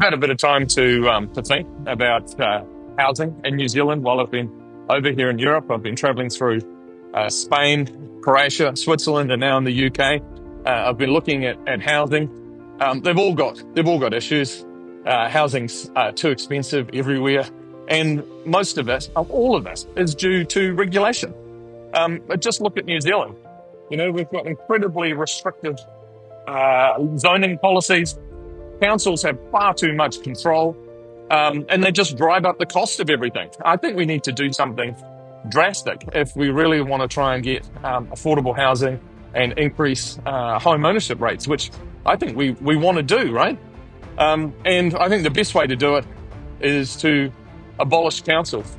Had a bit of time to think about housing in New Zealand while I've been over here in Europe. I've been traveling through Spain, Croatia, Switzerland, and now in the UK. I've been looking at housing. They've all got issues. Housing's too expensive everywhere, and most of it, all of it, is due to regulation. But just look at New Zealand. We've got incredibly restrictive zoning policies. Councils have far too much control, and they just drive up the cost of everything. I think we need to do something drastic if we really want to try and get affordable housing and increase home ownership rates, which I think we want to do, right? And I think the best way to do it is to abolish councils,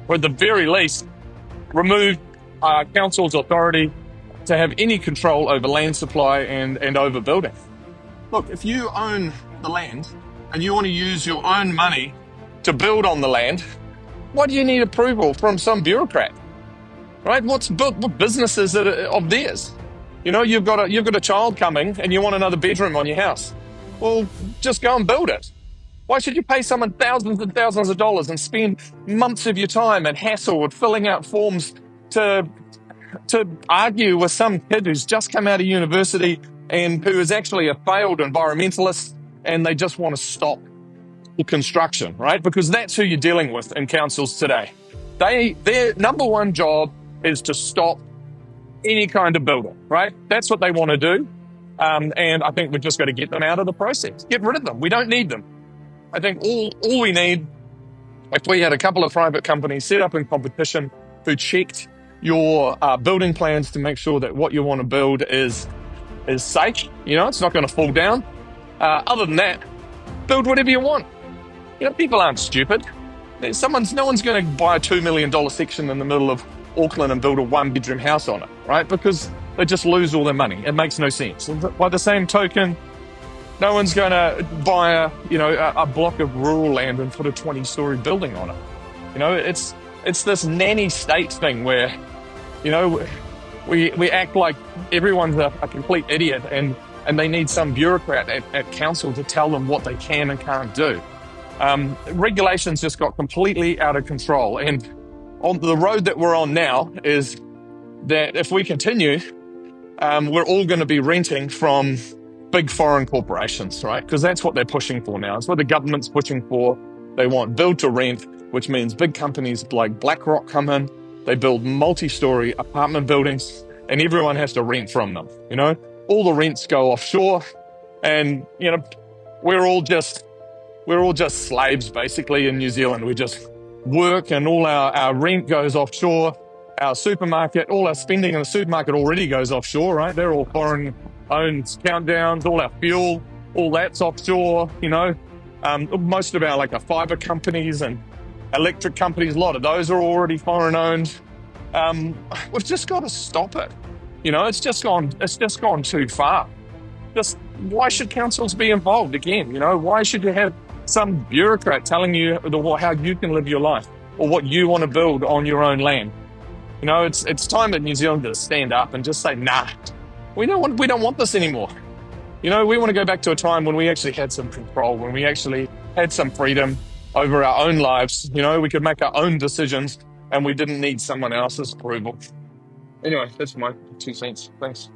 or at the very least, remove councils' authority to have any control over land supply and over building. Look, if you own the land and you want to use your own money to build on the land, why do you need approval from some bureaucrat? Right? What business is it of theirs? You've got a child coming and you want another bedroom on your house. Well, just go and build it. Why should you pay someone thousands and thousands of dollars and spend months of your time and hassle with filling out forms to argue with some kid who's just come out of university and who is actually a failed environmentalist, and they just want to stop the construction, right? Because that's who you're dealing with in councils today. Their number one job is to stop any kind of building, right? That's what they want to do. And I think we've just got to get them out of the process. Get rid of them. We don't need them. I think all we need, if we had a couple of private companies set up in competition who checked your building plans to make sure that what you want to build is safe, it's not going to fall down. Other than that, build whatever you want. People aren't stupid. No one's going to buy a $2 million section in the middle of Auckland and build a one-bedroom house on it, right? Because they just lose all their money. It makes no sense. By the same token, no one's going to buy a block of rural land and put a 20-story building on it. It's this nanny state thing where, we act like everyone's a complete idiot and they need some bureaucrat at council to tell them what they can and can't do. Regulations just got completely out of control. And on the road that we're on now is that if we continue, we're all going to be renting from big foreign corporations, right? Because that's what they're pushing for now. It's what the government's pushing for. They want build to rent, which means big companies like BlackRock come in. They build multi-story apartment buildings, and everyone has to rent from them. All the rents go offshore, and we're all just slaves basically in New Zealand. We just work, and all our rent goes offshore. Our supermarket, all our spending in the supermarket already goes offshore, right? They're all foreign-owned countdowns. All our fuel, all that's offshore. Most of our fiber companies and electric companies, a lot of those are already foreign owned. We've just got to stop it. It's just gone too far. Why should councils be involved again? Why should you have some bureaucrat telling you how you can live your life or what you want to build on your own land? It's time that New Zealanders stand up and just say, nah, we don't want this anymore. We want to go back to a time when we actually had some control, when we actually had some freedom over our own lives. We could make our own decisions and we didn't need someone else's approval. Anyway, that's my 2 cents. Thanks.